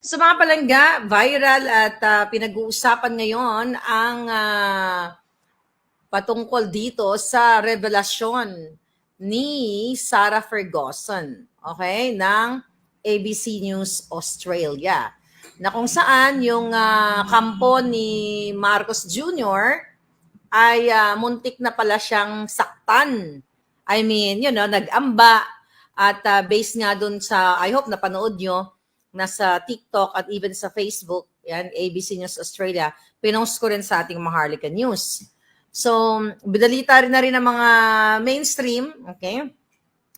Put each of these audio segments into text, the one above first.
Sa mga palangga, viral at pinag-uusapan ngayon ang patungkol dito sa revelasyon ni Sarah Ferguson, okay, ng ABC News Australia. Na kung saan yung kampo ni Marcos Jr. ay muntik na pala siyang saktan. I mean, nag-amba at based nga dun sa, I hope napanood nyo, nasa TikTok at even sa Facebook, yan, ABC News Australia, pinost ko rin sa ating Maharlika News. So, bidalita rin na rin ng mga mainstream, okay?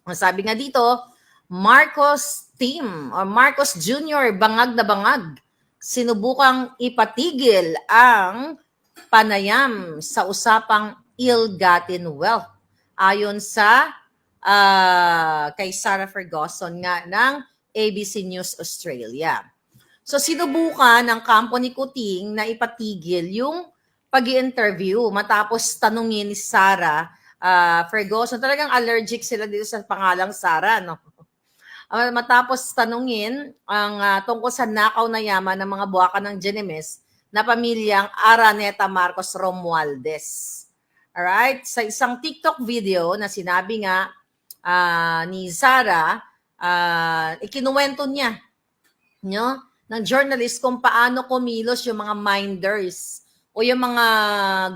Ang sabi nga dito, Marcos team or Marcos Jr. bangag na bangag. Sinubukang ipatigil ang panayam sa usapang ill-gotten wealth. Ayon sa kay Sarah Ferguson nga ng ABC News Australia. So sinubukan ng kampo ni Kuting na ipatigil yung pag-i-interview matapos tanungin ni Sarah Ferguson. Talagang allergic sila dito sa pangalang Sarah, no? Matapos tanungin ang tungkol sa nakaw na yaman ng mga buwaka ng Genemes na pamilyang Araneta Marcos Romualdez. Alright? Sa isang TikTok video na sinabi nga ni Sarah, ikinuwento niya ng journalist kung paano kumilos yung mga minders o yung mga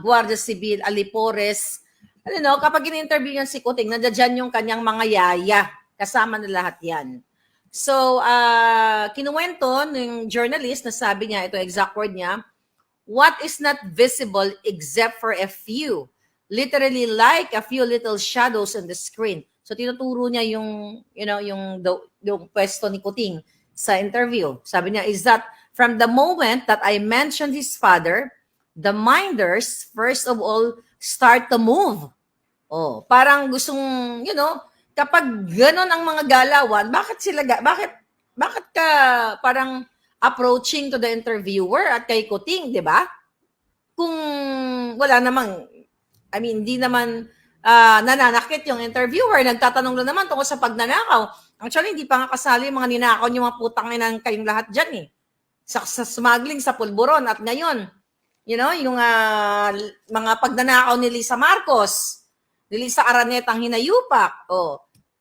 Guardia Civil, Alipores. Kapag in-interview niya si Kuting, nandiyan yung kanyang mga yaya. Kasama na lahat yan. So, kinuwento ng journalist na sabi niya, ito exact word niya, what is not visible except for a few, literally like a few little shadows on the screen. So, tinuturo niya yung pwesto ni Kuting sa interview. Sabi niya, is that from the moment that I mentioned his father, the minders, first of all, start to move. Oh, parang gustong, kapag ganon ang mga galawan, bakit ka parang approaching to the interviewer at kay Kuting, di ba? Kung wala namang, hindi naman nananakit yung interviewer, nagtatanong lang naman tungkol sa pagnanakaw. Actually, hindi pa nga kasali yung mga ninakaw yung mga putang inang kayong lahat dyan eh. Sa smuggling sa pulburon at ngayon, yung mga pagnanakaw ni Lisa Marcos, ni Lisa Araneta ang hinayupak.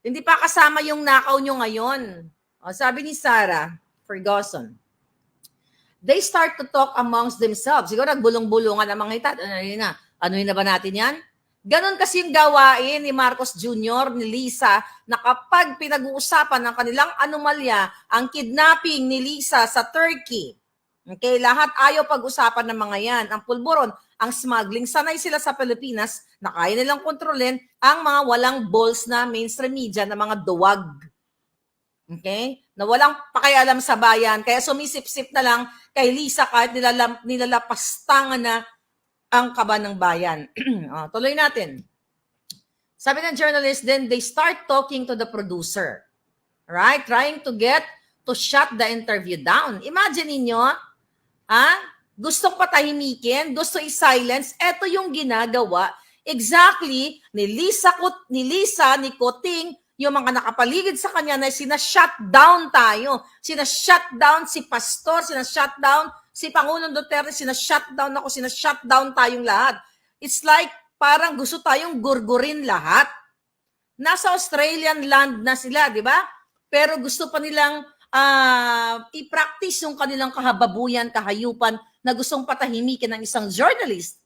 Hindi pa kasama yung nakaw nyo ngayon. Sabi ni Sarah Ferguson, they start to talk amongst themselves. Siguro nagbulong-bulungan ang mga itat. Ano na ba natin yan? Ganon kasi yung gawain ni Marcos Jr., ni Lisa, na kapag pinag-uusapan ng kanilang anomalya, ang kidnapping ni Lisa sa Turkey, okay, lahat ayaw pag-usapan ng mga yan. Ang pulburon, ang smuggling, sanay sila sa Pilipinas na kaya nilang kontrolin ang mga walang balls na mainstream media na mga duwag. Okay? Na walang pakialam sa bayan. Kaya sumisip-sip na lang kay Lisa kahit nilalapastangan na ang kaba ng bayan. Tuloy natin. Sabi ng journalist, then they start talking to the producer. Right? Trying to get to shut the interview down. Imagine ninyo, gustong patahimikin, gusto i-silence, eto yung ginagawa exactly ni Lisa, ni Kuting, yung mga nakapaligid sa kanya na sina-shutdown tayo. Sina-shutdown si Pastor, sina-shutdown si Pangulong Duterte, sina-shutdown ako, sina-shutdown tayong lahat. It's like parang gusto tayong gurgurin lahat. Nasa Australian land na sila, di ba? Pero gusto pa nilang i-practice yung kanilang kahababuyan, kahayupan na gustong patahimikin ng isang journalist.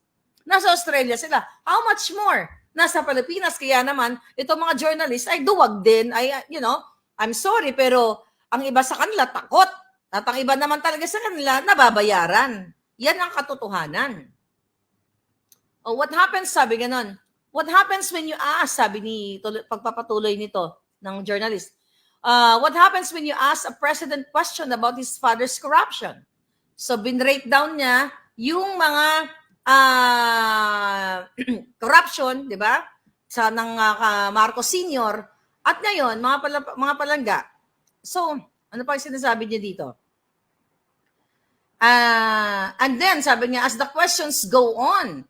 Nasa Australia sila. How much more? Nasa Pilipinas, kaya naman, itong mga journalists ay duwag din. I'm sorry, pero ang iba sa kanila takot. At ang iba naman talaga sa kanila nababayaran. Yan ang katotohanan. What happens, sabi ganon? What happens when you ask, sabi ni, pagpapatuloy nito ng journalist, what happens when you ask a president question about his father's corruption? So, binrake down niya yung mga corruption, di ba? Sa ng Marcos Sr. At ngayon, mga palangga. So, ano pa yung sinasabi niya dito? And then, sabi niya, as the questions go on,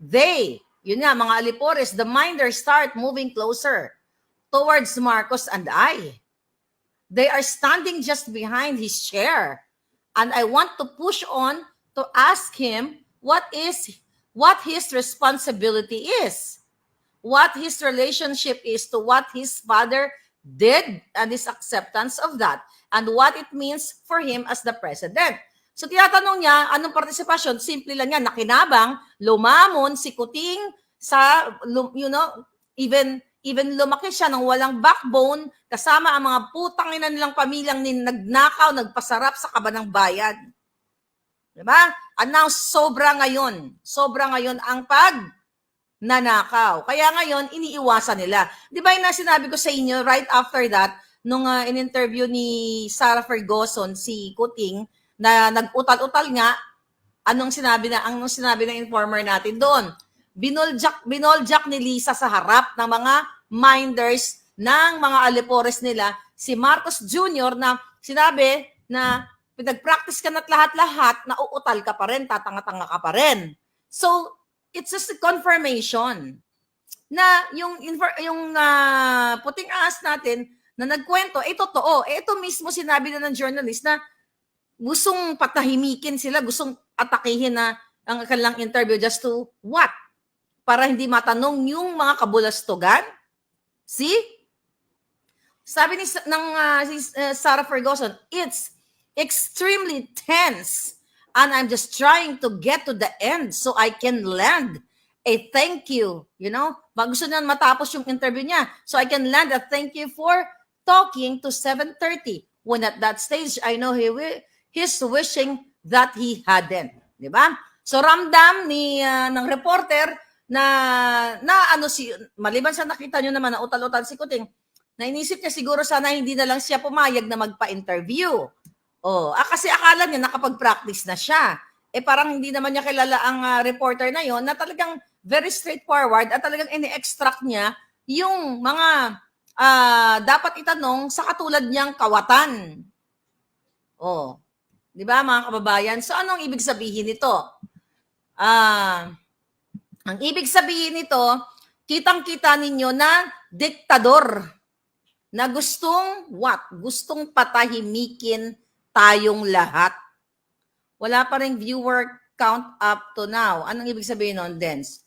mga alipores, the minders start moving closer towards Marcos and I. They are standing just behind his chair. And I want to push on to ask him what his responsibility is, what his relationship is to what his father did and his acceptance of that, and what it means for him as the president. So tinatanong niya, anong partisipasyon? Simple lang yan, nakinabang, lumamon si Kuting sa, even lumaki siya ng walang backbone, kasama ang mga putang ina nilang pamilyang nagnakaw, nagpasarap sa kaban ng bayan. Diba? At now, sobra ngayon ang nanakaw. Kaya ngayon, iniiwasan nila. Di ba yung sinabi ko sa inyo, right after that, nung in-interview ni Sarah Ferguson, si Kuting, na nag-utal-utal nga, anong sinabi ng informer natin doon? Binoljak ni Lisa sa harap ng mga minders ng mga alipores nila, si Marcos Jr. na sinabi na pinag-practice ka na't lahat-lahat, na uutal ka pa rin, tatanga-tanga ka pa rin. So, it's just a confirmation na yung puting ahas natin na nagkwento, totoo. Ito mismo sinabi na ng journalist na gustong patahimikin sila, gustong atakihin na ang kanilang interview just to what? Para hindi matanong yung mga kabulastugan? See? Sabi ni Sarah Ferguson, it's extremely tense and I'm just trying to get to the end so I can land a thank you. Gusto niya matapos yung interview niya. So I can land a thank you for talking to 7:30. When at that stage, I know he's wishing that he hadn't. Diba? So ramdam ng reporter na maliban sa nakita nyo naman na utal-utal si Kuting, na inisip niya siguro sana hindi na lang siya pumayag na magpa-interview. Kasi akala niya nakapag-practice na siya. Parang hindi naman niya kilala ang reporter na yon na talagang very straightforward at talagang ini-extract niya yung mga dapat itanong sa katulad niyang kawatan. Di ba mga kababayan? So anong ibig sabihin nito? Ang ibig sabihin nito, kitang-kita ninyo na diktador na gustong patahimikin tayong lahat. Wala pa ring viewer count up to now. Anong ibig sabihin nun, Dens?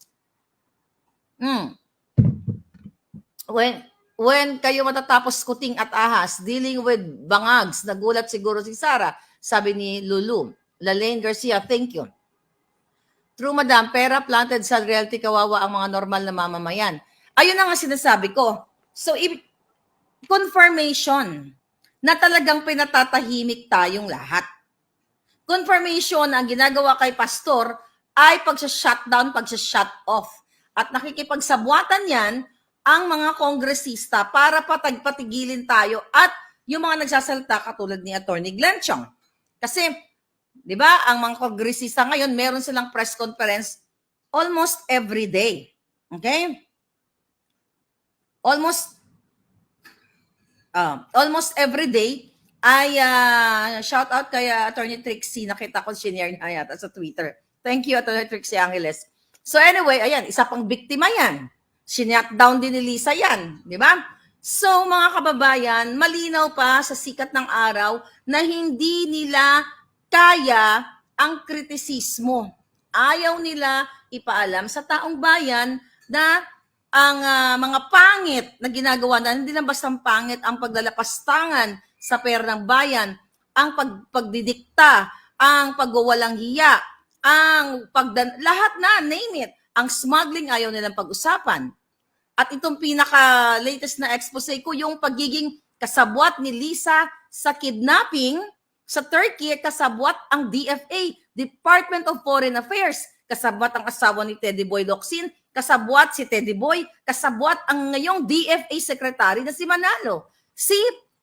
When kayo matatapos Kuting at ahas, dealing with bangags, nagulat siguro si Sarah, sabi ni Lulu. Lalaine Garcia, thank you. True, madam, pera planted sa realty, kawawa ang mga normal na mamamayan. Ayun na nga sinasabi ko. So, confirmation na talagang pinatatahimik tayong lahat. Confirmation na ang ginagawa kay pastor ay pagsa-shutdown, pagsa-shut off. At nakikipagsabwatan yan ang mga kongresista para patigilin tayo at yung mga nagsasalita katulad ni Attorney Glenn Chong. Kasi, di ba, ang mga kongresista ngayon, meron silang press conference almost every day. Okay? Almost every day ay shout out kay Attorney Trixie. Nakita ko sinare niya yata sa Twitter. Thank you, Attorney Trixie Angeles. So anyway, ayan, isa pang biktima yan. Sinat down din ni Lisa yan. Di ba? So mga kababayan, malinaw pa sa sikat ng araw na hindi nila kaya ang kritisismo. Ayaw nila ipaalam sa taong bayan na ang mga pangit na ginagawa na hindi lang basta pangit ang paglalapastangan sa pera ng bayan, ang pagdidikta, ang pagwawalang hiya, lahat na, name it, ang smuggling ayaw nilang pag-usapan. At itong pinaka-latest na expose ko, yung pagiging kasabwat ni Lisa sa kidnapping sa Turkey, kasabwat ang DFA, Department of Foreign Affairs, kasabwat ang asawa ni Teddy Boy Locsin, kasabwat si Teddy Boy, kasabwat ang ngayong DFA Secretary na si Manalo.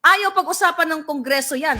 Ayaw pag-usapan ng Kongreso yan.